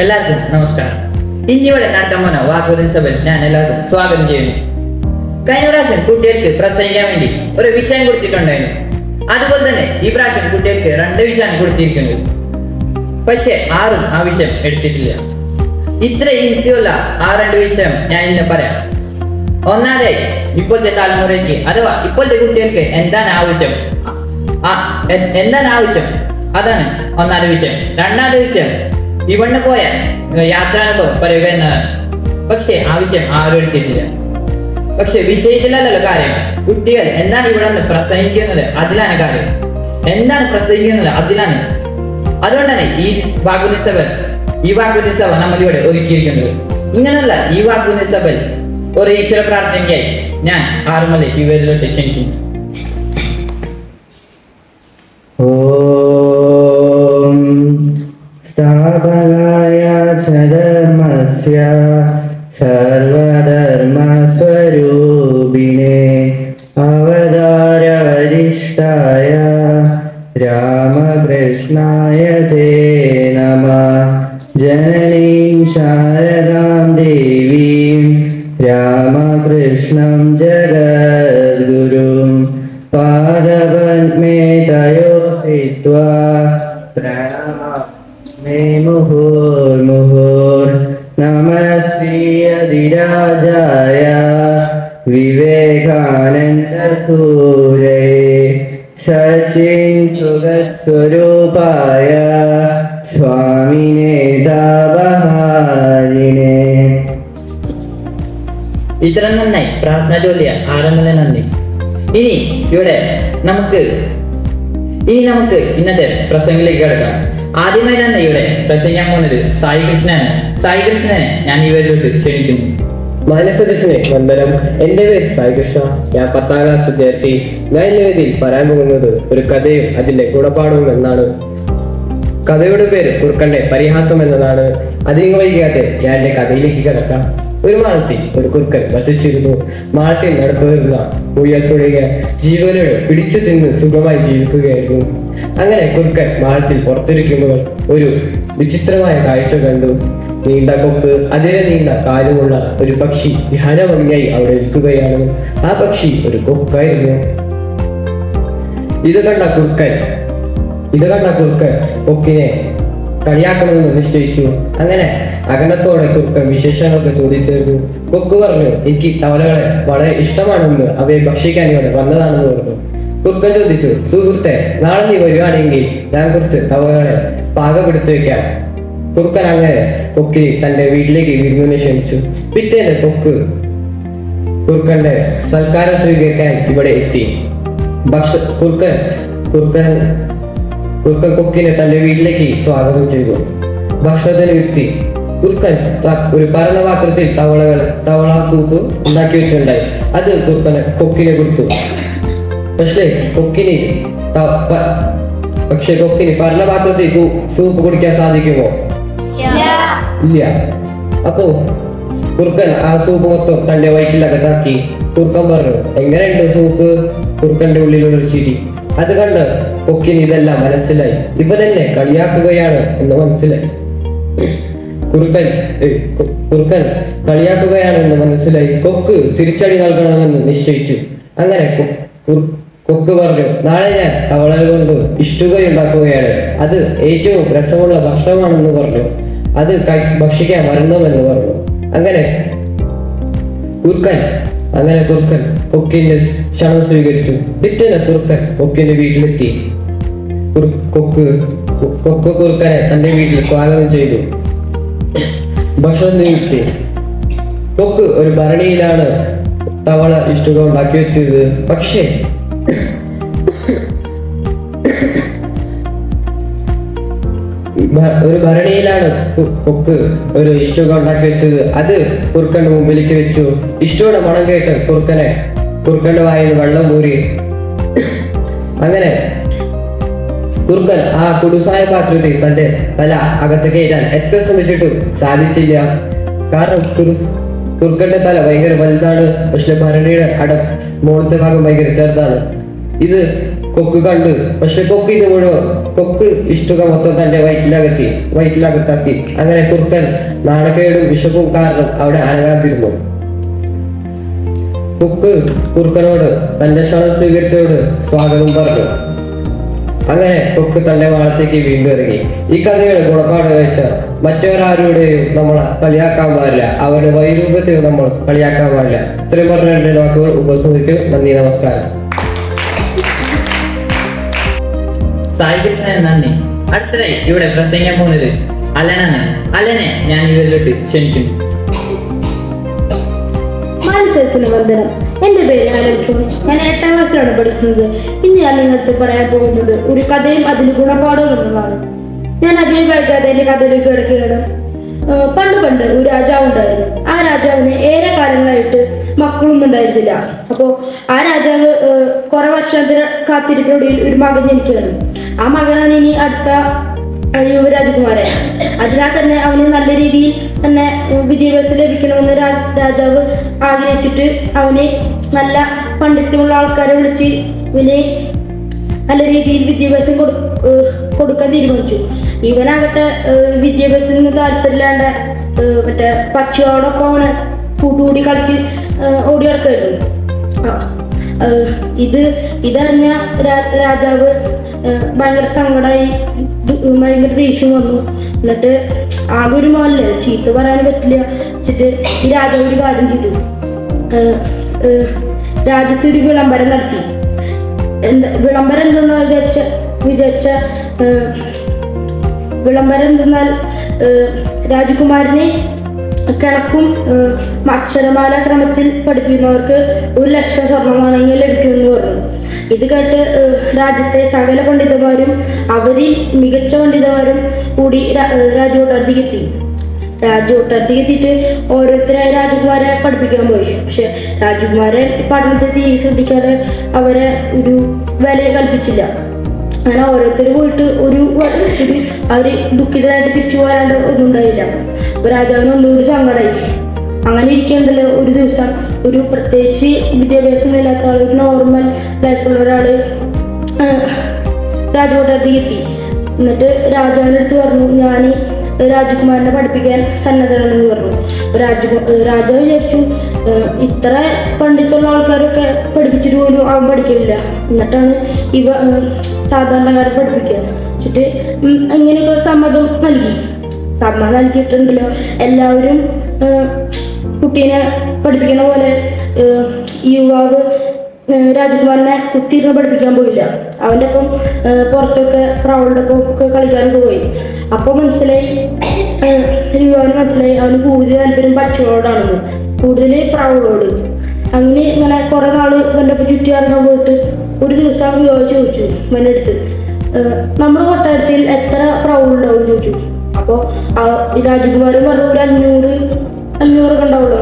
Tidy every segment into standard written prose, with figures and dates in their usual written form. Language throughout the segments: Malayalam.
എല്ലാവർക്കും നമസ്കാരം. ഇന്നിവിടെ നടക്കാൻ പോന്ന വാഗ്വാദ സഭയിൽ ഞാൻ എല്ലാവർക്കും സ്വാഗതം ചെയ്യുന്നു. കഴിഞ്ഞ പ്രാവശ്യം കുട്ടികൾക്ക് പ്രസംഗിക്കാൻ വേണ്ടി ഒരു വിഷയം കൊടുത്തിട്ടുണ്ടായിരുന്നു. അതുപോലെ തന്നെ ഈ പ്രാവശ്യം കുട്ടികൾക്ക് 2 വിഷയമാണ് കൊടുത്തിരിക്കുന്നത്. പക്ഷെ ആരും ആ വിഷയം എടുത്തിട്ടില്ല. ഇത്ര ഈസിയുള്ള ആ 2 വിഷയം ഞാൻ ഇന്ന് പറയാം. ഒന്നാമതായി ഇപ്പോഴത്തെ തലമുറയ്ക്ക് അഥവാ ഇപ്പോഴത്തെ കുട്ടികൾക്ക് എന്താണ് ആവശ്യം, അതാണ് ഒന്നാമത്തെ വിഷയം. രണ്ടാമത്തെ വിഷയം ഇവിടെ പോയ യാത്രാനുഭവം പറയുക എന്നതാണ്. പക്ഷെ ആ വിഷയം ആരും എടുത്തിട്ടില്ല. പക്ഷെ വിഷയത്തിലല്ലല്ലോ കാര്യം. കുട്ടികൾ എന്താണ് ഇവിടെ നിന്ന് പ്രസംഗിക്കുന്നത് അതിലാണ് കാര്യം. എന്താണ് പ്രസംഗിക്കുന്നത് അതിലാണ്. അതുകൊണ്ടാണ് ഈ വാഗ്വാദ സഭ നമ്മളിവിടെ ഒരുക്കിയിരിക്കുന്നത്. ഇങ്ങനെയുള്ള ഈ വാഗ്വാദ സഭയിൽ ഒരു ഈശ്വര പ്രാർത്ഥനയ്ക്കായി ഞാൻ ആറുമലി ഈ വേദിലോട്ട് ക്ഷണിക്കുന്നു. സ്ഥാപകായ ധർമ്മസ്യ സർവധർമ്മസ്വരൂപിണേ അവതാര വരിഷ്ഠായ രാമകൃഷ്ണായ തേ നമഃ. ജനനീം ശാരദാം ദേവീം രാമകൃഷ്ണം ജഗദ്ഗുരും പാദപദ്മേ തയോ ഹിത്വാ പ്രണമാമി മുഹുർമുഹുർ. നമസ്തേയധിരാജായ വിവേകാനന്ദസൂരയേ സച്ചിന്സുഖസ്വരൂപായ സ്വാമിനേ താപഹാരിണേ. ഇത്ര നന്നായി പ്രാർത്ഥന ചൊല്ലിയ ആറന്മുള നന്ദി. ഇനി നമുക്ക് ഇന്നത്തെ പ്രസംഗത്തിലേക്ക് കിടക്കാം. ആദ്യമായി തന്നെ ഇവിടെ പ്രസംഗിക്കാൻ പോകുന്നത് സായി കൃഷ്ണനെ ഞാൻ ഈ വേദിലോട്ട് ക്ഷണിക്കുന്നു. മാനസദസ്സിനെ വന്ദനം. എൻ്റെ പേര് സായി കൃഷ്ണ. ഞാൻ 10ാം ക്ലാസ് വിദ്യാർത്ഥി. ഞാൻ ഇന്ന് വേദിയിൽ പറയാൻ പോകുന്നത് ഒരു കഥയും അതിന്റെ ഗുണപാഠവും എന്നാണ്. കഥയുടെ പേര് കുറുക്കന്റെ പരിഹാസം എന്നതാണ്. അധികം വൈകാതെ ഞാൻ എൻ്റെ കഥയിലേക്ക് കിടക്കാം. ഒരു മാളത്തിൽ ഒരു കുറുക്കൻ വസിച്ചിരുന്നു. മാളത്തിൽ നടത്തു വരുന്ന മുയൽ തുടങ്ങിയ ജീവനോട് പിടിച്ചു തിന്ന് സുഖമായി ജീവിക്കുകയായിരുന്നു. അങ്ങനെ കുറുക്കൻ മാളത്തിൽ പുറത്തിരിക്കുമ്പോൾ ഒരു വിചിത്രമായ കാഴ്ച കണ്ടു. നീണ്ട കൊക്ക്, അതിലെ നീണ്ട കാലുമുള്ള ഒരു പക്ഷി ധ്യാനഭംഗിയായി അവിടെ നിൽക്കുകയാണ്. ആ പക്ഷി ഒരു കൊക്കായിരുന്നു. ഇത് കണ്ട കുറുക്കൻ കൊക്കിനെ കളിയാക്കണമെന്ന് നിശ്ചയിച്ചു. അങ്ങനെ അകലത്തോടെ കുറുക്കൻ വിശേഷങ്ങളൊക്കെ ചോദിച്ചിരുന്നു. കൊക്ക് പറഞ്ഞു, എനിക്ക് തവളകളെ വളരെ ഇഷ്ടമാണെന്ന്, അവയെ ഭക്ഷിക്കാൻ ഇവിടെ വന്നതാണെന്ന് പറഞ്ഞു. കുറുക്കൻ ചോദിച്ചു, സുഹൃത്തെ, നാളെ നീ വരികയാണെങ്കിൽ ഞാൻ കുറച്ച് തവളകളെ പാകപ്പെടുത്തി വെക്കാം. കുറുക്കൻ അങ്ങനെ കൊക്കിനെ തന്റെ വീട്ടിലേക്ക് വിരുന്നിനെ ക്ഷണിച്ചു. പിറ്റേന്ന് കുറുക്കന്റെ സൽക്കാരം സ്വീകരിക്കാൻ ഇവിടെ എത്തി. കുറുക്കൻ കൊക്കിനെ തന്റെ വീട്ടിലേക്ക് സ്വാഗതം ചെയ്തു. ഭക്ഷണത്തിന് ഇരുത്തി. കുറുക്കൻ ഒരു പരന്ന പാത്രത്തിൽ തവള സൂപ്പ് ഉണ്ടാക്കി വെച്ചിട്ടുണ്ടായി. അത് കൊക്കിനെ കൊടുത്തു. പക്ഷേ കൊക്കിന് പരന്ന പാത്രത്തിൽ സൂപ്പ് കുടിക്കാൻ സാധിക്കുമോ? ഇല്ല. അപ്പോ കുറുക്കൻ ആ സൂപ്പ് മൊത്തം തന്റെ വയറ്റിലകത്താക്കി. കുറുക്കൻ പറഞ്ഞു, എങ്ങനെയുണ്ട് സൂപ്പ്? കുറുക്കന്റെ ഉള്ളിലുള്ള ചിരി. അത് കണ്ട് കൊക്കിന് ഇതെല്ലാം മനസ്സിലായി. ഇവൻ എന്നെ കളിയാക്കുകയാണ് എന്ന് മനസ്സിലായി. കുറുക്കൻ കളിയാക്കുകയാണ് എന്ന് മനസ്സിലായി. കൊക്ക് തിരിച്ചടി നൽകണമെന്ന് നിശ്ചയിച്ചു. അങ്ങനെ കൊക്ക് പറഞ്ഞു, നാളെ ഞാൻ തവളകൾ കൊണ്ട് ഇഷ്ടുകയുണ്ടാക്കുകയാണ്. അത് ഏറ്റവും രസമുള്ള ഭക്ഷണമാണെന്ന് പറഞ്ഞു. അത് ഭക്ഷിക്കാൻ മറന്നുമെന്ന് പറഞ്ഞു. അങ്ങനെ കുറുക്കൻ കൊക്കിന്റെ ക്ഷണം സ്വീകരിച്ചു. പിറ്റേന്ന് കുറുക്കൻ കൊക്കിന്റെ വീട്ടിലെത്തി. കൊക്ക് കുറുക്കനെ തന്റെ വീട്ടിൽ സ്വാഗതം ചെയ്തു. ഭക്ഷണം നീട്ടി. കൊക്ക് ഒരു ഭരണിയിലാണ് തവള ഇഷ്ടുകൾ ഉണ്ടാക്കി വെച്ചത്. പക്ഷേ ഒരു ഭരണിയിലാണ് കൊക്ക് ഒരു ഇഷ്ടുക ഉണ്ടാക്കി വെച്ചത്. അത് കുറുക്കന്റെ മുമ്പിലേക്ക് വെച്ചു. ഇഷ്ടയുടെ മണം കേട്ട് കുറുക്കന്റെ വായിൽ വെള്ളം ഊരി. അങ്ങനെ കുറുക്കൻ ആ കുടുസായ പാത്രത്തിൽ തന്റെ തല അകത്ത് കയറ്റാൻ എത്ര ശ്രമിച്ചിട്ടും സാധിച്ചില്ല. കാരണം കുറുക്കന്റെ തല ഭയങ്കര വലുതാണ്. പക്ഷെ ഭരണിയുടെ മുകളത്തെ ഭാഗം ഭയങ്കര ചെറുതാണ്. ഇത് കൊക്ക് കണ്ടു. പക്ഷെ കൊക്ക് ഇത് മുഴുവൻ കൊക്ക് ഇഷ്ടുക മൊത്തം തന്റെ വയറ്റിലകത്താക്കി. അങ്ങനെ കുറുക്കൻ നാണക്കേടും വിശപ്പും കാരണം അവിടെ അനങ്ങാതിരുന്നു. കൊക്ക് കുറുക്കനോട് തന്റെ ക്ഷണം സ്വീകരിച്ചോട് സ്വാഗതം പറഞ്ഞു. അങ്ങനെ കൊക്ക് തന്റെ വാളത്തേക്ക് വീണ്ടും ഇറങ്ങി. ഈ കഥയുടെ ഗുണപാഠം വെച്ചാൽ മറ്റൊരാരുടെയും നമ്മൾ കളിയാക്കാൻ പാടില്ല, അവരുടെ വൈരൂപ്യത്തെയും നമ്മൾ കളിയാക്കാൻ പാടില്ല. ഇത്രയും പറഞ്ഞ എന്റെ വാക്കുകൾ ഉപസംഹരിക്കും. നന്ദി, നമസ്കാരം. സായി കൃഷ്ണൻ നന്ദി. അടുത്തതായി ഇവിടെ പ്രസംഗിക്കാൻ പോകുന്നത് അലനാണ്. അലനെ ഞാൻ ഇവരിലോട്ട് ക്ഷണിക്കുന്നു. മാനസേസിന് വന്ദനം. എൻ്റെ പേര് അലക്ഷ്മൺ. ഞാൻ 8ാം ക്ലാസ്സിലാണ് പഠിക്കുന്നത്. ഇന്ന് ഞാൻ നിങ്ങൾക്ക് പറയാൻ പോകുന്നത് ഒരു കഥയും അതിന് ഗുണപാഠവും എന്നതാണ്. ഞാൻ അതേ വൈകാതെ എൻ്റെ കഥയിലേക്ക് കിടക്കുകയാണ്. പണ്ട് ഒരു രാജാവ് ഉണ്ടായിരുന്നു. ആ രാജാവിന് ഏറെ കാലങ്ങളായിട്ട് മക്കളൊന്നും ഉണ്ടായിരുന്നില്ല. അപ്പോൾ ആ രാജാവ് കുറെ വർഷത്തിന് കാത്തിരിപ്പിനൊടുവിൽ ഒരു മകൻ ജനിക്കുകയാണ്. ആ മകനാണ് ഇനി അടുത്ത യുവരാജകുമാരൻ. അതിനാൽ തന്നെ അവന് നല്ല രീതിയിൽ തന്നെ വിദ്യാഭ്യാസം ലഭിക്കണമെന്ന് രാജാവ് ആഗ്രഹിച്ചിട്ട് അവന് നല്ല പണ്ഡിത്യമുള്ള ആൾക്കാരെ വിളിച്ച് ഇവന് നല്ല രീതിയിൽ വിദ്യാഭ്യാസം കൊടുക്കാൻ തീരുമാനിച്ചു. ഇവനാകട്ടെ വിദ്യാഭ്യാസത്തിന് താല്പര്യമില്ലാണ്ട് മറ്റേ പക്ഷിയോടൊപ്പം അവനെ കൂട്ടുകൂടി കളിച്ച് ഓടി നടക്കുമായിരുന്നു. ഇതറിഞ്ഞ രാജാവ് ഭയങ്കര സങ്കടമായി, ഭയങ്കര ദേഷ്യം വന്നു. എന്നിട്ട് ആകെ ഒരു മോനല്ലേ, ചീത്ത പറയാൻ പറ്റില്ല വെച്ചിട്ട് ഈ രാജാവ് ഒരു കാര്യം ചെയ്തു. രാജ്യത്ത് ഒരു വിളംബരം നടത്തി. വിളംബരം എന്തെന്ന് വിചാരിച്ച വിളംബരം എന്തെന്നാൽ രാജകുമാരനെ കണക്കും അക്ഷരമാല ക്രമത്തിൽ പഠിപ്പിക്കുന്നവർക്ക് 1,00,000 സ്വർണ്ണനാണയങ്ങൾ ലഭിക്കുമെന്ന് പറഞ്ഞു. ഇത് കേട്ട് രാജ്യത്തെ സകല പണ്ഡിതന്മാരും അവരിൽ മികച്ച പണ്ഡിതന്മാരും കൂടി രാജകൊട്ടാരത്തേക്ക് എത്തിയിട്ട് ഓരോരുത്തരായി രാജകുമാരെ പഠിപ്പിക്കാൻ പോയി. പക്ഷെ രാജകുമാരൻ പഠനത്തെ തീരെ ശ്രദ്ധിക്കാതെ അവരെ ഒരു വില കൽപ്പിച്ചില്ല. അങ്ങനെ ഓരോരുത്തർ പോയിട്ട് അവര് ദുഃഖിതരായിട്ട് തിരിച്ചു പോരാണ്ട് ഒന്നും ഉണ്ടായില്ല. അപ്പൊ രാജാവിന് ഒന്നുകൂടി സങ്കടമായി. അങ്ങനെ ഇരിക്കണ്ടല്ലോ ഒരു ദിവസം ഒരു പ്രത്യേകിച്ച് വിദ്യാഭ്യാസം ഇല്ലാത്ത ആൾ, ഒരു നോർമൽ ലൈഫുള്ള ഒരാള് രാജകൊട്ടാരത്തേക്ക് എത്തി. എന്നിട്ട് രാജാവിൻ്റെ അടുത്ത് പറഞ്ഞു, ഞാൻ രാജകുമാരനെ പഠിപ്പിക്കാൻ സന്നദ്ധനാണെന്ന് പറഞ്ഞു. രാജാവ് വിചാരിച്ചു, ഇത്ര പണ്ഡിതമുള്ള ആൾക്കാരൊക്കെ പഠിപ്പിച്ചിട്ട് പോലും അവൻ പഠിക്കില്ല, എന്നിട്ടാണ് സാധാരണക്കാരെ പഠിപ്പിക്കുക വെച്ചിട്ട് ഇങ്ങനെയൊക്കെ സമ്മതം നൽകിയിട്ടുണ്ടല്ലോ. എല്ലാവരും കുട്ടീനെ പഠിപ്പിക്കുന്ന പോലെ യുവാവ് രാജകുമാരനെ കുത്തിയിരുന്ന് പഠിപ്പിക്കാൻ പോയില്ല. അവൻ്റെ ഒപ്പം പുറത്തൊക്കെ പ്രാവുകളുടെ ഒപ്പം ഒക്കെ കളിക്കാനൊക്കെ പോയി. അപ്പോൾ മനസ്സിലായി, യുവാവിന് മനസ്സിലായി അവന് കൂടുതൽ താല്പര്യം പക്ഷികളോടാണെന്ന്, കൂടുതൽ പ്രാവുകളോട്. ഇങ്ങനെ കുറേ നാള് ഇവൻ്റെ ഒപ്പം ചുറ്റി ഇറങ്ങാൻ പോയിട്ട് ഒരു ദിവസം യുവാവ് ചോദിച്ചു ഇവൻ്റെ അടുത്ത്, നമ്മുടെ കൊട്ടാരത്തിൽ എത്ര പ്രാവുകളുണ്ടാവും ചോദിച്ചു. അപ്പോൾ രാജകുമാരൻ പറഞ്ഞു, ഒരു 500 ഉണ്ടാവുള്ളൂ.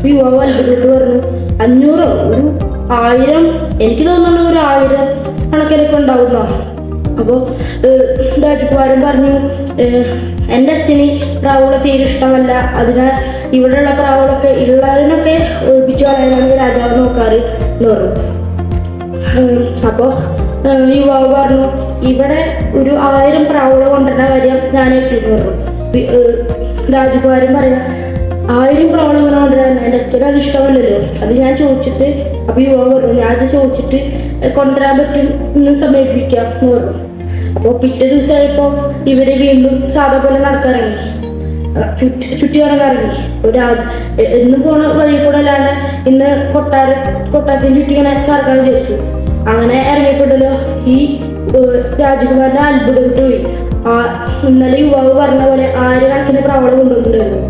യുവാവ് അത്ഭുതപ്പെട്ട് പറഞ്ഞു, 500? ഒരു 1000? എനിക്ക് തോന്നുന്നു ഒരു 1000 കണക്കിലൊക്കെ ഉണ്ടാവുന്ന. അപ്പോൾ രാജകുമാരൻ പറഞ്ഞു, എൻ്റെ അച്ഛന് പ്രാവുകളെ തീരെ ഇഷ്ടമല്ല, അതിനാൽ ഇവിടെയുള്ള പ്രാവുകളൊക്കെ ഉള്ളതിനൊക്കെ ഒഴിപ്പിച്ച് കളയാനാണ് രാജാവ് നോക്കാറ് എന്ന് പറഞ്ഞു. അപ്പോൾ യുവാവ് പറഞ്ഞു, ഇവിടെ ഒരു 1000 പ്രാവുകളെ കൊണ്ടുവരുന്ന കാര്യം ഞാൻ ഏറ്റെന്ന് പറഞ്ഞു. രാജകുമാരൻ പറയാം, 1000 പ്രാവുകളെ ഇങ്ങനെ കൊണ്ടുവരാൻ എൻ്റെ അച്ഛന് അത് ഇഷ്ടമല്ലല്ലോ, അത് ഞാൻ ചോദിച്ചിട്ട്. അപ്പോൾ യുവാവ് പറഞ്ഞു, ഞാനത് ചോദിച്ചിട്ട് കൊണ്ടുവരാൻ പറ്റും എന്ന് സമീപിക്കാം എന്ന് പറഞ്ഞു. അപ്പോൾ പിറ്റേ ദിവസമായപ്പോൾ ഇവരെ വീണ്ടും സാധാ പോലെ നടക്കാറിറങ്ങി, ചുറ്റി ഇറങ്ങാറിറങ്ങി. എന്നും പോണ വഴി കൂടെ അല്ലാണ്ട് ഇന്ന് കൊട്ടാരത്തിന് ചുറ്റി ഇങ്ങനെ കറക്കാൻ വിചാരിച്ചു. അങ്ങനെ ഇറങ്ങിയപ്പോഴല്ലോ ഈ രാജകുമാരനെ അത്ഭുതപ്പെട്ടു പോയി. ഇന്നലെ യുവാവ് പറഞ്ഞ പോലെ 1000 കണക്കിന് പ്രാവളെ കൊണ്ടുവന്നിട്ടുണ്ടായിരുന്നു.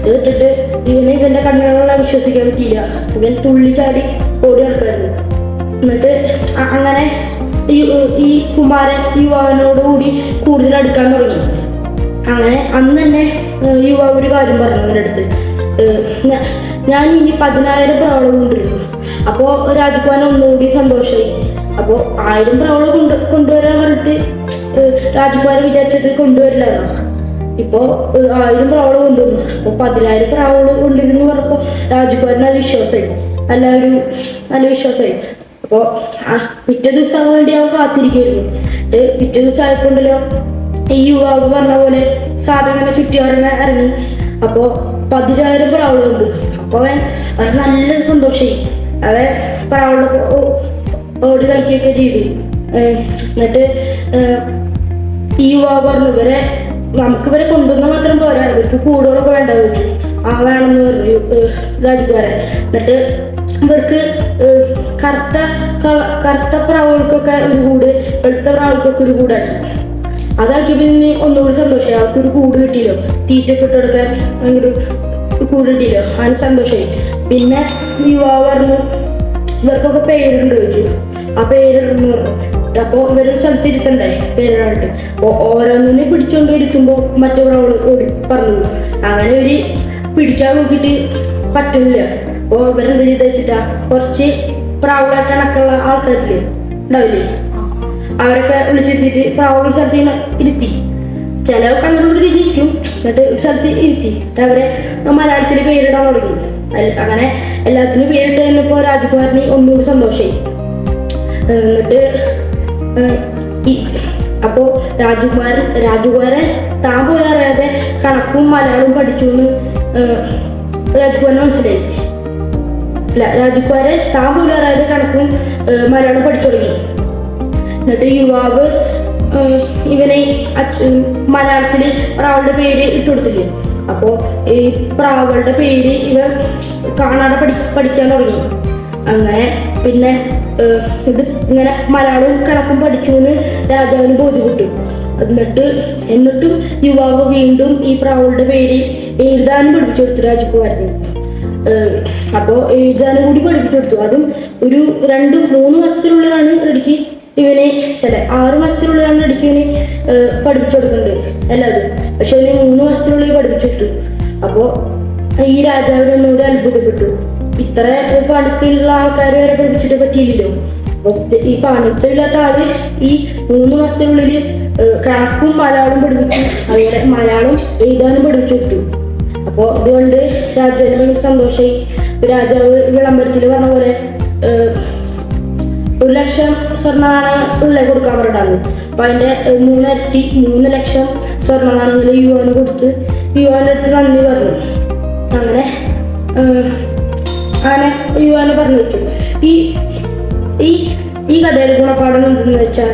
ഇത് ഇട്ടിട്ട് ഇവൻ്റെ കണ്ണുകളെ വിശ്വസിക്കാൻ പറ്റിയില്ല. ഇവൻ തുള്ളി ചാടി ഓടി നടക്കായിരുന്നു. എന്നിട്ട് അങ്ങനെ ഈ കുമാരൻ യുവാവിനോടുകൂടി കൂടുതൽ അടുക്കാൻ തുടങ്ങി. അങ്ങനെ അന്ന് തന്നെ യുവാവ് ഒരു കാര്യം പറഞ്ഞു അവൻ്റെ അടുത്ത്, ഞാൻ ഇനി 10,000 പ്രാവളെ കൊണ്ടുവരുന്നു. അപ്പോൾ രാജകുമാരൻ ഒന്നുകൂടി സന്തോഷമായി. അപ്പോൾ 1000 പ്രാവളെ കൊണ്ടുവരാൻ പറഞ്ഞിട്ട് രാജകുമാരൻ വിചാരിച്ചത് കൊണ്ടുവരില്ലായിരുന്നു. ഇപ്പോൾ 1000 പ്രാവളെ കൊണ്ടുവന്നു. അപ്പോൾ 10,000 പ്രാവളെ കൊണ്ടുവരുന്നു പറഞ്ഞപ്പോൾ രാജകുമാരന് അത് വിശ്വാസമായി, നല്ല വിശ്വാസമായി. അപ്പോൾ പിറ്റേ ദിവസം വേണ്ടി അവൻ കാത്തിരിക്കുമായിരുന്നു. പിറ്റേ ദിവസം ആയപ്പോണ്ടല്ലോ ഈ യുവാവ് പറഞ്ഞ പോലെ സാധനം ചുറ്റിയാറിനെ ഇറങ്ങി. അപ്പോൾ 10,000 പ്രാവുകളുണ്ട്. അപ്പോൾ അവൻ നല്ല സന്തോഷമായി. അവൻ പ്രാവുകളെ ഓടി കളിക്കുകയൊക്കെ ചെയ്തു. എന്നിട്ട് ഈ യുവാവ് പറഞ്ഞു, നമുക്കിവരെ കൊണ്ടുവന്നാൽ മാത്രം പോരാ, ഇവർക്ക് കൂടുകളൊക്കെ വേണ്ട വെച്ചു. വേണമെന്ന് പറഞ്ഞു രാജകുമാരൻ. എന്നിട്ട് ഇവർക്ക് കറുത്ത പ്രാവുകൾക്കൊക്കെ ഒരു കൂട്, വെളുത്ത പ്രാവുകൾക്കൊക്കെ ഒരു കൂടാക്കി. അതാക്കി പിന്നെ ഒന്നുകൂടി സന്തോഷമായി. അവർക്കൊരു കൂട് കിട്ടിയല്ലോ, തീറ്റൊക്കെ ഇട്ട് കൊടുക്കാൻ ഭയങ്കര കൂട് കിട്ടിയല്ലോ, അതിന് സന്തോഷമായി. പിന്നെ യുവാവ് പറഞ്ഞു ഇവർക്കൊക്കെ പേരുണ്ട് ചോദിച്ചു. ആ പേരിടുന്നു പറഞ്ഞു. അപ്പോൾ ഇവരൊരു സ്ഥലത്ത് ഇരുത്തണ്ടേ പേരിടാനായിട്ട്. അപ്പോൾ ഓരോന്നിനെ പിടിച്ചുകൊണ്ട് ഇരുത്തുമ്പോൾ മറ്റു പ്രാവുകൾ ഓടി പറഞ്ഞു. അങ്ങനെ ഒരു പിടിക്കാൻ നോക്കിയിട്ട് പറ്റുന്നില്ല. അപ്പോൾ ഇവരെന്ത് ചെയ്ത് വെച്ചിട്ടാ, കുറച്ച് പ്രാവുകളായിട്ട് ഇണക്കുള്ള ആൾക്കാരില്ലേ ഉണ്ടാവില്ലേ, അവരൊക്കെ വിളിച്ചെത്തിയിട്ട് പ്രാവുകൾ സ്ഥലത്ത് ഇരുത്തി. ചിലവൊക്കെ അങ്ങോട്ട് തിരിഞ്ഞിരിക്കും. എന്നിട്ട് ഒരു സ്ഥലത്ത് ഇരുത്തി അവരെ മലയാളത്തിൽ പേരിടാൻ തുടങ്ങി. അങ്ങനെ എല്ലാത്തിനും പേരിട്ട് കഴിഞ്ഞപ്പോൾ രാജകുമാരന് ഒന്നുകൂടി സന്തോഷമായി. എന്നിട്ട് അപ്പോൾ രാജകുമാരൻ താൻ പോലും അറിയാതെ കണക്കും മലയാളവും പഠിച്ചു എന്ന് രാജകുമാരന് മനസ്സിലായി. രാജകുമാരൻ താൻ പോലും അറിയാതെ കണക്കും മലയാളം പഠിച്ചു തുടങ്ങി. എന്നിട്ട് യുവാവ് ഇവനെ മലയാളത്തിൽ പ്രാവുകളുടെ പേര് ഇട്ട് കൊടുത്തില്ലേ. അപ്പോൾ ഈ പ്രാവുകളുടെ പേര് ഇവൻ കാണാതെ പഠിക്കാൻ തുടങ്ങി. അങ്ങനെ പിന്നെ ഇത് ഇങ്ങനെ മലയാളവും കണക്കും പഠിച്ചു എന്ന് രാജാവിന് ബോധ്യപ്പെട്ടു. എന്നിട്ടും യുവാവ് വീണ്ടും ഈ പ്രാവുകളുടെ പേര് എഴുതാനും പഠിപ്പിച്ചു കൊടുത്തു രാജകുമാരന്. അപ്പോൾ എഴുതാനും കൂടി പഠിപ്പിച്ചു കൊടുത്തു. അതും ഒരു 2-3 മാസത്തിനുള്ളിലാണ് റെഡിക്ക് ഇവനെ 6 മാസത്തിനുള്ളിലാണ് റെഡിക്ക് ഇവനെ പഠിപ്പിച്ചു കൊടുക്കുന്നുണ്ട് എല്ലാവരും. പക്ഷെ ഇവനെ 3 മാസത്തിനുള്ളിൽ പഠിപ്പിച്ചു കൊടുത്തു. അപ്പോൾ ഈ രാജാവിന് ഒന്നുകൂടി അത്ഭുതപ്പെട്ടു. ഇത്ര പണിത്തുള്ള ആൾക്കാർ വരെ പഠിപ്പിച്ചിട്ട് പറ്റിയില്ലല്ലോ. അപ്പോൾ ഈ പണിത്തില്ലാത്ത ആള് ഈ 3 മാസത്തിനുള്ളിൽ കണക്കും മലയാളം പഠിപ്പിച്ചു. അതുപോലെ മലയാളം എഴുതാനും പഠിപ്പിച്ചു കൊടുത്തു. അപ്പോൾ അതുകൊണ്ട് രാജാവിന് ഭയങ്കര സന്തോഷമായി. രാജാവ് വിളംബരത്തിൽ പറഞ്ഞ പോലെ 1,00,000 സ്വർണ്ണനാണയങ്ങളെ കൊടുക്കാൻ പറഞ്ഞിട്ടാണ്. അപ്പം അതിൻ്റെ 3 ഇരട്ടി 3 ലക്ഷം സ്വർണ്ണനാണയങ്ങൾ യുവാന് കൊടുത്ത് യുവാൻ്റെ അടുത്ത് നന്ദി പറഞ്ഞു. അങ്ങനെ യുവാനെ പറഞ്ഞു വെച്ചു. ഈ കഥയുടെ ഗുണപാഠം എന്തെന്ന് വെച്ചാൽ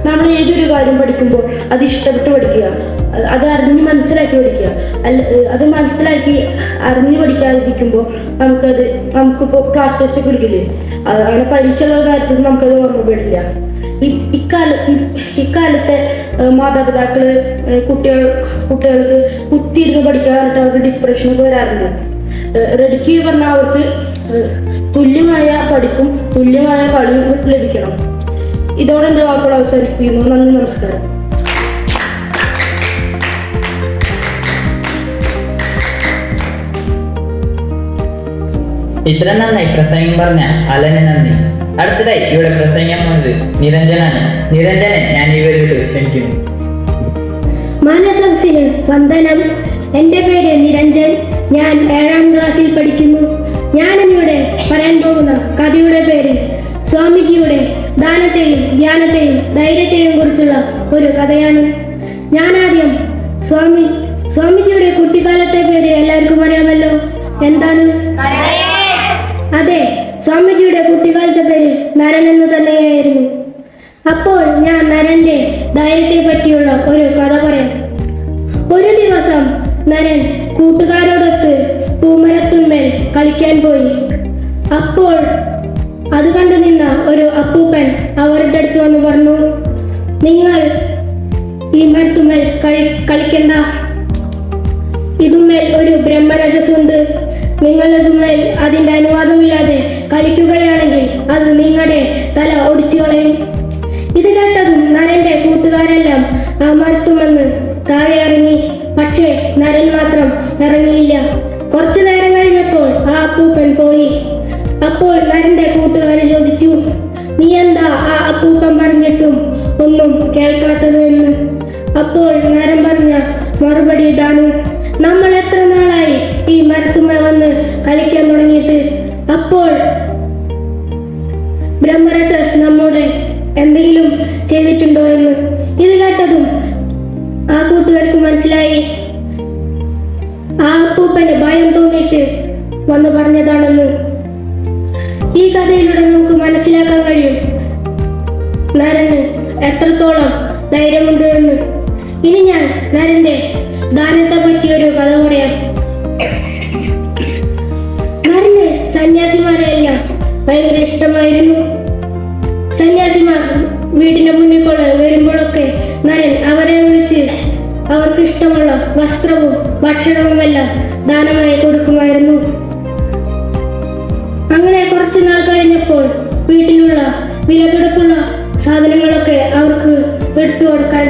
നമ്മൾ ഏതൊരു കാര്യം പഠിക്കുമ്പോൾ അത് ഇഷ്ടപ്പെട്ട് പഠിക്കുക, അത് അറിഞ്ഞ് മനസ്സിലാക്കി പഠിക്കുക. അത് മനസ്സിലാക്കി അറിഞ്ഞ് പഠിക്കാതിരിക്കുമ്പോൾ നമുക്കിപ്പോൾ ക്ലാസ് ടെസ്റ്റ് ഒക്കെ എടുക്കില്ലേ, അങ്ങനെ പരീക്ഷയുള്ള കാര്യത്തിൽ നമുക്കത് ഓർമ്മപ്പെടില്ല. ഇക്കാലത്തെ മാതാപിതാക്കള് കുട്ടികൾക്ക് കുത്തിയിരുന്ന് പഠിക്കാനായിട്ട് അവർക്ക് ഡിപ്രഷനൊക്കെ വരാറുണ്ട്. റെഡിക്ക് പറഞ്ഞാൽ അവർക്ക് തുല്യമായ പഠിപ്പും തുല്യമായ കളിയും ലഭിക്കണം. ഇതോടെ എൻ്റെ വാക്കുകൾ അവസാനിപ്പിക്കുന്നു. നന്ദി, നമസ്കാരം. ഇത്ര നന്നായി പ്രസംഗം പറഞ്ഞ അലന് നന്ദി. അടുത്തതായി ഇവിടെ പ്രസംഗം പോകുന്നത് നിരഞ്ജനാണ്. നിരഞ്ജനെ ഞാൻ ഇവരോട് ക്ഷണിക്കുന്നു. മാനസദസ്സിന് വന്ദനം. എൻ്റെ പേര് നിരഞ്ജൻ. ഞാൻ 7ാം ക്ലാസ്സിൽ പഠിക്കുന്നു. ഞാനിവിടെ പറയാൻ പോകുന്ന കഥയുടെ പേര് സ്വാമിജിയുടെ ദാനത്തെയും ധ്യാനത്തെയും ധൈര്യത്തെയും കുറിച്ചുള്ള ഒരു കഥയാണ്. ഞാനാദ്യം സ്വാമിജിയുടെ കുട്ടിക്കാലത്തെ പേര് എല്ലാവർക്കും അറിയാമല്ലോ. എന്താണ്? അതെ, സ്വാമിജിയുടെ കുട്ടിക്കാലത്തെ പേര് നരൻ എന്ന് തന്നെയായിരുന്നു. അപ്പോൾ ഞാൻ നരന്റെ ധൈര്യത്തെ പറ്റിയുള്ള ഒരു കഥ പറയാം. ഒരു ദിവസം നരൻ കൂട്ടുകാരോടൊത്ത് പൂമരത്തുന്മേൽ കളിക്കാൻ പോയി. അപ്പോൾ അത് കണ്ടു നിന്ന ഒരു അപ്പൂപ്പൻ അവരുടെ അടുത്ത് വന്ന് പറഞ്ഞു, നിങ്ങൾ ഈ മരത്തുമേൽ കളിക്കണ്ട, ഇതുമേൽ ഒരു ബ്രഹ്മരക്ഷസുണ്ട്. നിങ്ങൾ ഇതുമേൽ അതിൻ്റെ അനുവാദമില്ലാതെ കളിക്കുകയാണെങ്കിൽ അത് നിങ്ങളുടെ തല ഒടിച്ചു കളയും. ഇത് കേട്ടതും നരന്റെ കൂട്ടുകാരെല്ലാം ആ മരത്തുമെന്ന് താഴെ ഇറങ്ങി. പക്ഷേ നരൻ മാത്രം ഇറങ്ങിയില്ല. കുറച്ചു നേരം കഴിഞ്ഞപ്പോൾ ആ അപ്പൂപ്പൻ പോയി. അപ്പോൾ നരന്റെ കൂട്ടുകാർ ചോദിച്ചു, നീ എന്താ ആ അപ്പൂപ്പൻ പറഞ്ഞിട്ടും ഒന്നും കേൾക്കാത്തത് എന്ന്. അപ്പോൾ നരൻ പറഞ്ഞ മറുപടി ഇതാണ്, നമ്മൾ എത്ര നാളായി ഈ മരത്തുമ വന്ന് കളിക്കാൻ തുടങ്ങിയിട്ട്. അപ്പോൾ ബ്രഹ്മരക്ഷസ് നമ്മുടെ എന്തെങ്കിലും എന്തെങ്കിലും ചെയ്തിട്ടുണ്ടോ എന്ന്. ഇത് കേട്ടതും ആ കൂട്ടുകാർക്ക് മനസ്സിലായി ആ അപ്പൂപ്പന് ഭയം തോന്നിയിട്ട് വന്നു പറഞ്ഞതാണെന്ന്. ഈ കഥയിലൂടെ നമുക്ക് മനസ്സിലാക്കാൻ കഴിയും നരന് എത്രത്തോളം ധൈര്യമുണ്ട് എന്ന്. ഇനി ഞാൻ നരന്റെ ദാനത്തെ പറ്റി ഒരു കഥ പറയാം. നരന് സന്യാസിമാരെയെല്ലാം ഭയങ്കര ഇഷ്ടമായിരുന്നു. സന്യാസിമാർ വീടിന്റെ മുന്നിൽ വരുമ്പോഴൊക്കെ നരൻ അവരെ വിളിച്ച് അവർക്ക് ഇഷ്ടമുള്ള വസ്ത്രവും ഭക്ഷണവുമെല്ലാം ദാനമായി കൊടുക്കുമായിരുന്നു. അങ്ങനെ കുറച്ചു നാൾ കഴിഞ്ഞപ്പോൾ വീട്ടിലുള്ള വിലപിടിപ്പുള്ള സാധനങ്ങളൊക്കെ അവർക്ക് എടുത്തു കൊടുക്കാൻ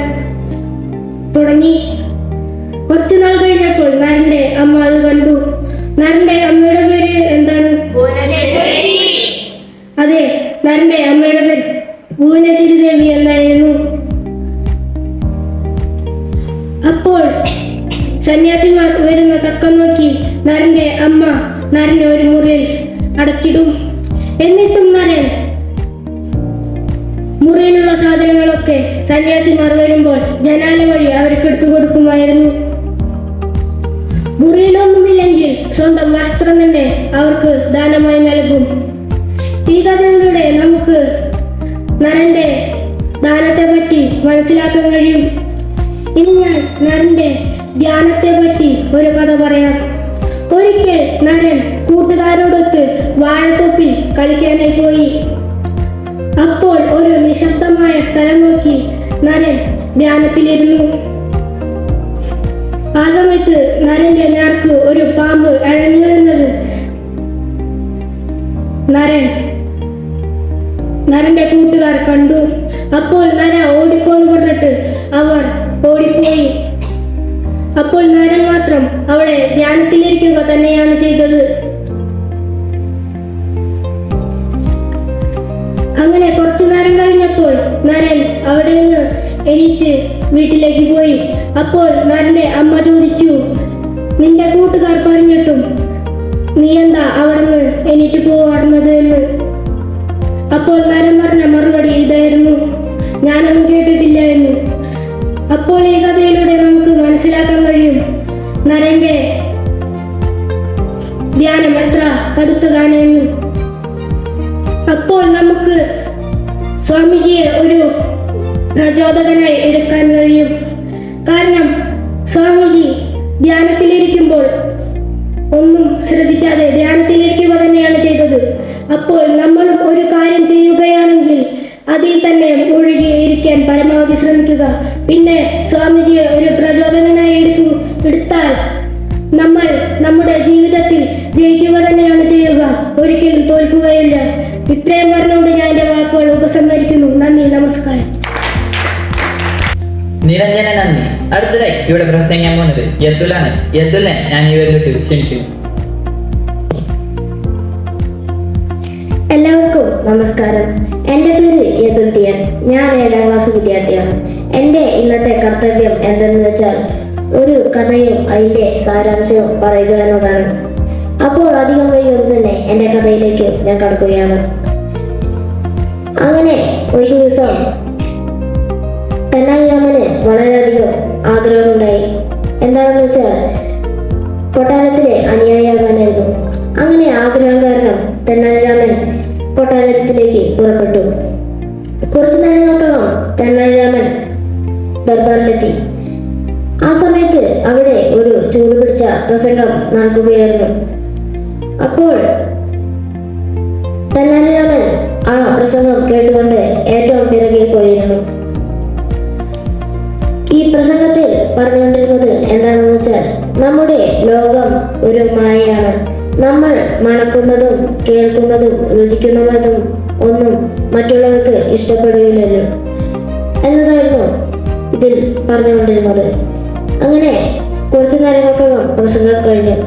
തുടങ്ങി. കുറച്ചു നാൾ കഴിഞ്ഞപ്പോൾ നരന്റെ അമ്മ അത് കണ്ടു. നരന്റെ അമ്മയുടെ പേര് എന്താണ്? അതെ, നരന്റെ അമ്മയുടെ പേര് ഭുവനശ്രീ ദേവി എന്നായിരുന്നു. അപ്പോൾ സന്യാസിമാർ വരുന്ന തക്കം നോക്കി നരന്റെ അമ്മ നരനെ ഒരു മുറിയിൽ അടച്ചിടും. എന്നിട്ടും നരൻ മുറിയിലുള്ള സാധനങ്ങളൊക്കെ സന്യാസിമാർ വരുമ്പോൾ ജനാല വഴി അവർക്ക് എടുത്തു കൊടുക്കുമായിരുന്നു. മുറിയിലൊന്നുമില്ലെങ്കിൽ സ്വന്തം വസ്ത്രം തന്നെ അവർക്ക് ദാനമായി നൽകും. ഈ കഥയിലൂടെ നമുക്ക് നരന്റെ ദാനത്തെ പറ്റി മനസ്സിലാക്കാൻ കഴിയും. ഇനി ഞാൻ നരന്റെ ധ്യാനത്തെ പറ്റി ഒരു കഥ പറയാം. ഒരിക്കൽ നരൻ കൂട്ടുകാരോടൊത്ത് വാഴത്തൊപ്പിൽ കളിക്കാനായി പോയി. അപ്പോൾ ഒരു നിശബ്ദമായ സ്ഥലം നോക്കി നരൻ ധ്യാനത്തിലിരുന്നു. ആ സമയത്ത് നരന്റെ നേർക്ക് ഒരു പാമ്പ് അഴഞ്ഞിരുന്നത് നരന്റെ കൂട്ടുകാർ കണ്ടു. അപ്പോൾ നര ഓടിക്കോന്ന് പറഞ്ഞിട്ട് അവർ ഓടിപ്പോയി. അപ്പോൾ നരൻ മാത്രം അവിടെ ധ്യാനത്തിലിരിക്കുക തന്നെയാണ് ചെയ്തത്. അങ്ങനെ കുറച്ചു നേരം കഴിഞ്ഞപ്പോൾ നരൻ അവിടെ നിന്ന് എണീറ്റ് വീട്ടിലേക്ക് പോയി. അപ്പോൾ നരന്റെ അമ്മ ചോദിച്ചു, നിന്റെ കൂട്ടുകാർ പറഞ്ഞിട്ടും നീ എന്താ അവിടെ നിന്ന് എണീറ്റ് പോവാടുന്നത് എന്ന്. അപ്പോൾ നരൻ പറഞ്ഞ മറുപടി ഇതായിരുന്നു, ഞാനൊന്നും കേട്ടിട്ടില്ല എന്ന്. അപ്പോൾ ഈ കഥയിലൂടെ നമുക്ക് മനസ്സിലാക്കാൻ കഴിയും നരന്റെ ധ്യാനം എത്ര കടുത്തതാണ് എന്ന്. അപ്പോൾ നമുക്ക് സ്വാമിജിയെ ഒരു പ്രചോദകനായി എടുക്കാൻ കഴിയും. കാരണം സ്വാമിജി ധ്യാനത്തിലിരിക്കുമ്പോൾ ഒന്നും ശ്രദ്ധിക്കാതെ ധ്യാനത്തിലിരിക്കുക തന്നെയാണ് ചെയ്തത്. അപ്പോൾ നമ്മളും ഒരു കാര്യം ചെയ്യുകയാണെങ്കിൽ അതിൽ തന്നെ മുഴുകിയിരിക്കാൻ പരമാവധി ശ്രമിക്കുക. പിന്നെ സ്വാമിജിയെ ഒരു പ്രചോദകനായി എടുത്താൽ നമ്മൾ നമ്മുടെ ജീവിതത്തിൽ ജയിക്കുക തന്നെയാണ് ചെയ്യുക, ഒരിക്കലും തോൽക്കുകയില്ല. ഇത്രയും പറഞ്ഞുകൊണ്ട് ഞാൻ എൻ്റെ വാക്കുകൾ ഉപസംഹരിക്കുന്നു. നന്ദി, നമസ്കാരം. നിരഞ്ജന, നന്ദി. അടുത്തതായി ഇവിടെ പ്രസംഗിക്കാൻ പോകുന്നത് യദുലാണ്. യദുലിനെ ഞാൻ ഇവരിലോട്ട് ക്ഷണിക്കുന്നു. എല്ലാവർക്കും നമസ്കാരം. എൻ്റെ പേര് യദുൽ ടിയൻ. ഞാൻ 7ാം ക്ലാസ് വിദ്യാർത്ഥിയാണ്. എൻ്റെ ഇന്നത്തെ കർത്തവ്യം എന്തെന്ന് വെച്ചാൽ ഒരു കഥയും അതിൻ്റെ സാരാംശവും പറയുക എന്നതാണ്. അപ്പോൾ അധികം വൈകാതെ തന്നെ എൻ്റെ കഥയിലേക്ക് ഞാൻ കടക്കുകയാണ്. അങ്ങനെ ഒരു ദിവസം തെനാലിരാമന് വളരെയധികം ആഗ്രഹമുണ്ടായി. എന്താണെന്ന് വെച്ചാൽ കൊട്ടാരത്തിലെ അനുയായിയാകാനായിരുന്നു. അങ്ങനെ ആഗ്രഹം കാരണം തെനാലിരാമൻ കൊട്ടാരത്തിലേക്ക് പുറപ്പെട്ടു. കുറച്ചു നേരങ്ങൾക്കകം തെനാലിരാമൻ ദർബാറിലെത്തി. ആ സമയത്ത് അവിടെ ഒരു ചൂടുപിടിച്ച പ്രസംഗം നടക്കുകയായിരുന്നു. അപ്പോൾ തെനാലിരാമൻ ആ പ്രസംഗം കേട്ടുകൊണ്ട് ഏറ്റവും പിറകിൽ പോയിരുന്നു. ഈ പ്രസംഗത്തിൽ പറഞ്ഞുകൊണ്ടിരുന്നത് എന്താണെന്ന് വെച്ചാൽ നമ്മുടെ ലോകം ഒരു മായയാണ്. നമ്മൾ മണക്കുന്നതും കേൾക്കുന്നതും രുചിക്കുന്നതും ഒന്നും മറ്റുള്ളവർക്ക് ഇഷ്ടപ്പെടുകയില്ലല്ലോ എന്നതായിരുന്നു ഇതിൽ പറഞ്ഞുകൊണ്ടിരുന്നത്. അങ്ങനെ കുറച്ചു നേരങ്ങൾക്കകം പ്രസംഗം കഴിഞ്ഞു.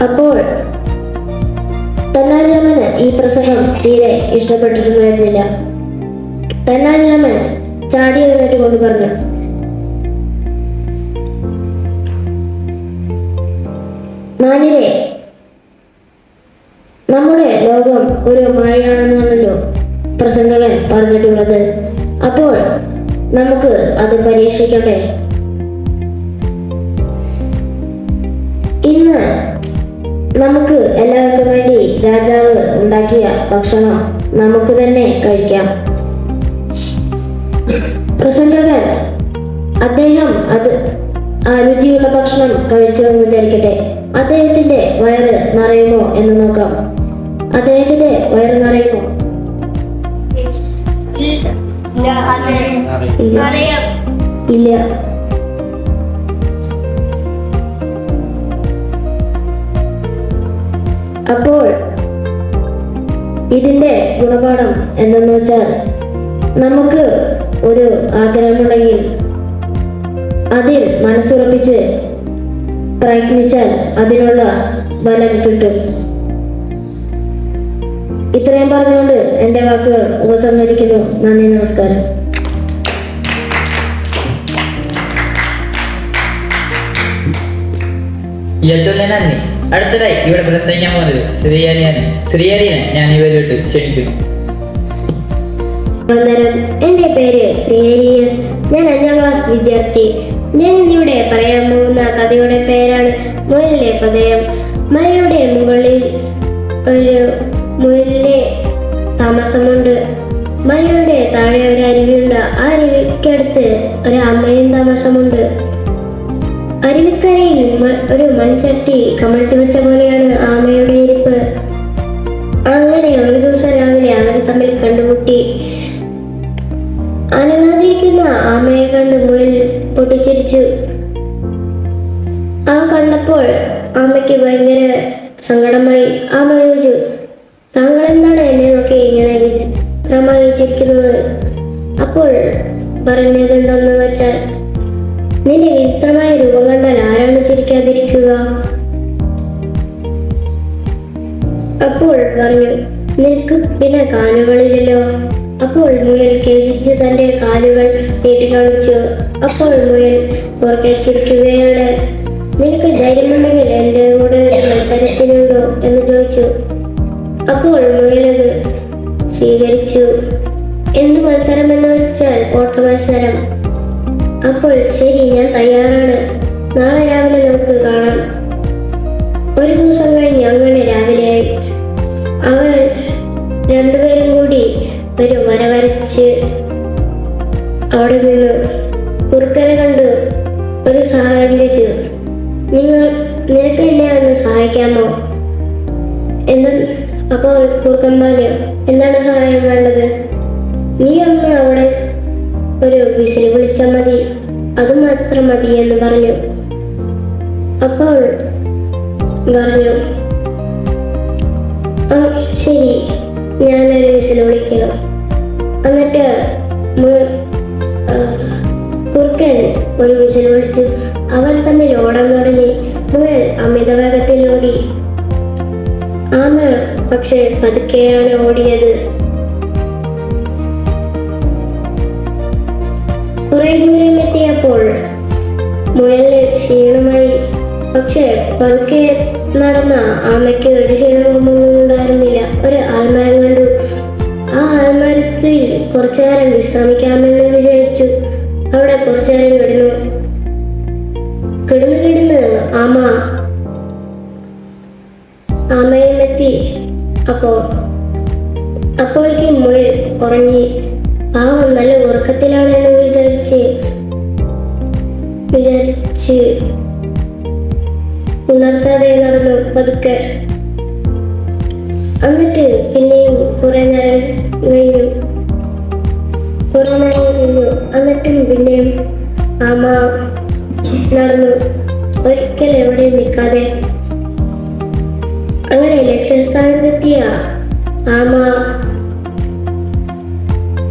അപ്പോൾ തെനാലിരാമന് ഈ പ്രസംഗം തീരെ ഇഷ്ടപ്പെട്ടിട്ടുണ്ടായിരുന്നില്ല. തെനാലിരാമൻ ചാടി എഴുന്നേറ്റ് കൊണ്ട് പറഞ്ഞു, മാന്യരെ, നമ്മുടെ ലോകം ഒരു മായയാണെന്നാണല്ലോ പ്രസംഗകൻ പറഞ്ഞിട്ടുള്ളത്. അപ്പോൾ നമുക്ക് അത് പരീക്ഷിക്കണ്ടേ? ഇന്ന് നമുക്ക് എല്ലാവർക്കും വേണ്ടി രാജാവ് ഉണ്ടാക്കിയ ഭക്ഷണം നമുക്ക് തന്നെ കഴിക്കാം. പ്രസംഗകൻ അദ്ദേഹം ആ രുചിയുള്ള ഭക്ഷണം കഴിച്ചു എന്ന് വിചാരിക്കട്ടെ. അദ്ദേഹത്തിന്റെ വയറ് നിറയുമോ എന്ന് നോക്കാം. അദ്ദേഹത്തിന്റെ വയറ് നിറയുമോ? ഇല്ല. അപ്പോൾ ഇതിന്റെ ഗുണപാഠം എന്തെന്ന് വെച്ചാൽ, നമുക്ക് ഒരു ആഗ്രഹമുണ്ടെങ്കിൽ അതിൽ മനസ്സുറപ്പിച്ച് പ്രയത്നിച്ചാൽ അതിനുള്ള ഫലം കിട്ടും. ഇത്രയും പറഞ്ഞുകൊണ്ട് എൻ്റെ വാക്കുകൾ ഉപസംഹരിക്കുന്നു. നന്ദി, നമസ്കാരം. നന്ദി. അടുത്തതായി ഇവിടെ പ്രസംഗിക്കാൻ പോകുന്നത് ശ്രീഹരിയാണ്. ശ്രീഹരിനെ ഞാൻ ഇവരിലോട്ട് ക്ഷണിക്കുന്നു. എൻ്റെ പേര് ശ്രീഹരിയസ്. ഞാൻ 5ാം ക്ലാസ് വിദ്യാർത്ഥി. ഞാൻ ഇന്നിവിടെ പറയാൻ പോകുന്ന കഥയുടെ പേരാണ് മുയലിലെ പതയം. മലയുടെ മുകളിൽ ഒരു മുയലിലെ താമസമുണ്ട്. മലയുടെ താഴെ ഒരു അരുവിയുണ്ട്. ആ അരുവിക്കടുത്ത് ഒരു അമ്മയും താമസമുണ്ട്. അരുവിക്കരയിൽ ഒരു മൺചട്ടി കമഴ്ത്തി വെച്ച പോലെയാണ് ആമയുടെ ഇരിപ്പ്. അങ്ങനെ ഒരു ദിവസം രാവിലെ അവർ തമ്മിൽ കണ്ടുമുട്ടി. അനങ്ങാതിരിക്കുന്ന ആമയെ കണ്ട് മുയൽ പൊട്ടിച്ചിരിച്ചു. ആ കണ്ടപ്പോൾ ആമയ്ക്ക് ഭയങ്കര സങ്കടമായി. ആമ ചോദിച്ചു, താങ്കൾ എന്താണ് എന്നെ നോക്കി ഇങ്ങനെ വിചിത്രമായി ചിരിക്കുന്നത്? അപ്പോൾ പറഞ്ഞത് എന്താന്ന് വെച്ചാൽ, നിന്റെ വിചിത്രമായ രൂപം കണ്ടാൽ ആരാണ് ചിരിക്കാതിരിക്കുക? അപ്പോൾ പറഞ്ഞു, നിനക്ക് പിന്നെ കാലുകളില്ലല്ലോ. അപ്പോൾ മുയൽ കേശിച്ച് തന്റെ കാലുകൾ നീട്ടിക്കാണിച്ചു. അപ്പോൾ മുയൽ പുറകെ ചിരിക്കുകയാണ്. നിനക്ക് ധൈര്യമുണ്ടെങ്കിൽ എൻ്റെ കൂടെ ഒരു മത്സരത്തിനുണ്ടോ എന്ന് ചോദിച്ചു. അപ്പോൾ മുയലത് സ്വീകരിച്ചു. എന്ത് മത്സരം എന്ന് വെച്ചാൽ ഓട്ട മത്സരം. അപ്പോൾ ശരി, ഞാൻ തയ്യാറാണ്. നാളെ രാവിലെ നമുക്ക് കാണാം. ഒരു ദിവസം കഴിഞ്ഞ് അങ്ങനെ രാവിലെയായി. അവർ രണ്ടുപേരും കൂടി ഒരു വര വരച്ച് അവിടെ നിന്ന് കുറുക്കനെ കണ്ട് ഒരു സഹായം ചോദിച്ചു. നിനക്ക് എന്നെ ഒന്ന് സഹായിക്കാമോ? അപ്പോൾ കുറുക്കൻ പറഞ്ഞു, എന്താണ് സഹായം വേണ്ടത്? നീ ഒന്ന് അവിടെ ഒരു വിസിൽ വിളിച്ചാൽ മതി, അതുമാത്രം മതി എന്ന് പറഞ്ഞു. അപ്പോൾ പറഞ്ഞു, ശരി, ഞാനൊരു വിസിൽ വിളിക്കണം. എന്നിട്ട് കുറുക്കൻ ഒരു വിസിൽ വിളിച്ചു. അവർ തമ്മിൽ ഓടാൻ തുടങ്ങി. മുയൽ അമിത വേഗത്തിൽ ഓടി. ആമ പക്ഷെ പതുക്കെയാണ് ഓടിയത്. കുറെ ദൂരം എത്തിയപ്പോൾ മുയലിന് ക്ഷീണമായി. പക്ഷെ പതുക്കെ നടന്ന ആമയ്ക്ക് ഒരു ക്ഷീണമൊന്നും ഉണ്ടായിരുന്നില്ല. ഒരു ആൽമരം കണ്ടു. ആ ആൽമരത്തിൽ കുറച്ചു നേരം വിശ്രമിക്കാമെന്ന് വിചാരിച്ചു. അവിടെ കുറച്ചു നേരം കിടന്ന് ആമയും എത്തി. അപ്പോഴേക്കും മുയൽ ഉറങ്ങി. പാവം നല്ല ഉറക്കത്തിലാണെന്ന് വിചാരിച്ച് ഉണർത്താതെ നടന്നു പതുക്കെ. എന്നിട്ട് പിന്നെയും കുറെ നേരം കഴിഞ്ഞു. എന്നിട്ടും പിന്നെയും ആമ നടന്നു, ഒരിക്കൽ എവിടെയും നിൽക്കാതെ. അങ്ങനെ ലക്ഷ്യസ്ഥാനത്തെത്തിയ ആമ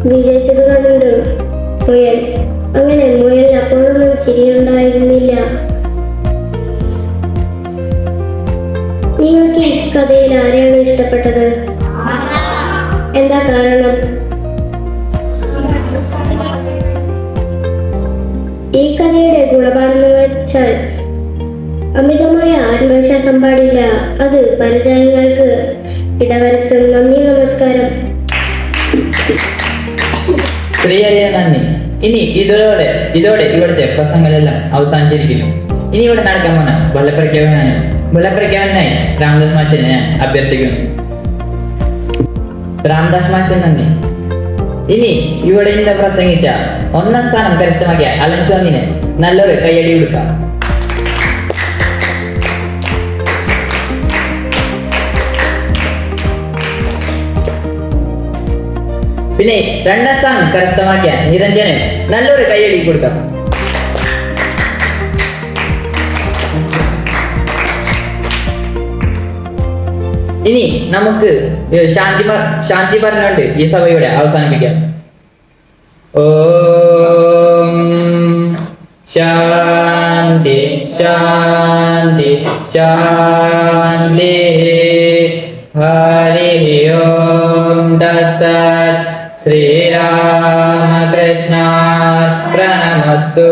വിജയിച്ചത് കണ്ട് മുയൽ. അങ്ങനെ മുയൽ അപ്പോഴൊന്നും ചിരിയുണ്ടായിരുന്നില്ല. നിങ്ങൾക്ക് ഈ കഥയിൽ ആരെയാണ് ഇഷ്ടപ്പെട്ടത്? എന്താ കാരണം? ഈ കഥയുടെ ഗുണപാഠം എന്ന് വെച്ചാൽ, അമിതമായ ആത്മവിശ്വാസം പാടില്ല. അത് പരിചയങ്ങൾക്ക് ഇടവരുത്തും. നന്ദി, നമസ്കാരം. ശ്രീഹരിയെ നന്ദി. ഇനി ഇതോടെ ഇവിടുത്തെ പ്രസംഗങ്ങളെല്ലാം അവസാനിച്ചിരിക്കുന്നു. ഇനി ഇവിടെ നടക്കാൻ പോണ വെള്ളപ്രഖ്യാപനായി രാംദാസ് മാഷിനെ ഞാൻ അഭ്യർത്ഥിക്കുന്നു. രാംദാസ് മാഷിന് നന്ദി. ഇനി ഇവിടെ ഇന്ന് പ്രസംഗിച്ച 1ാം സ്ഥാനം കരസ്ഥമാക്കിയ അലൻ സ്വാമിനെ നല്ലൊരു കയ്യടി കൊടുക്കാം. പിന്നെ 2ാം സ്ഥാനം കരസ്ഥമാക്കിയ നിരഞ്ജന് നല്ലൊരു കയ്യടി കൊടുക്കാം. ഇനി നമുക്ക് ശാന്തി പറഞ്ഞുകൊണ്ട് ഈ സഭയുടെ അവസാനിപ്പിക്കാം. ഓം ശാന്തി ശാന്തി ശാന്തി. ഹരി ഓം തത്സത്. ശ്രീരാമകൃഷ്ണ പ്രണമസ്തു.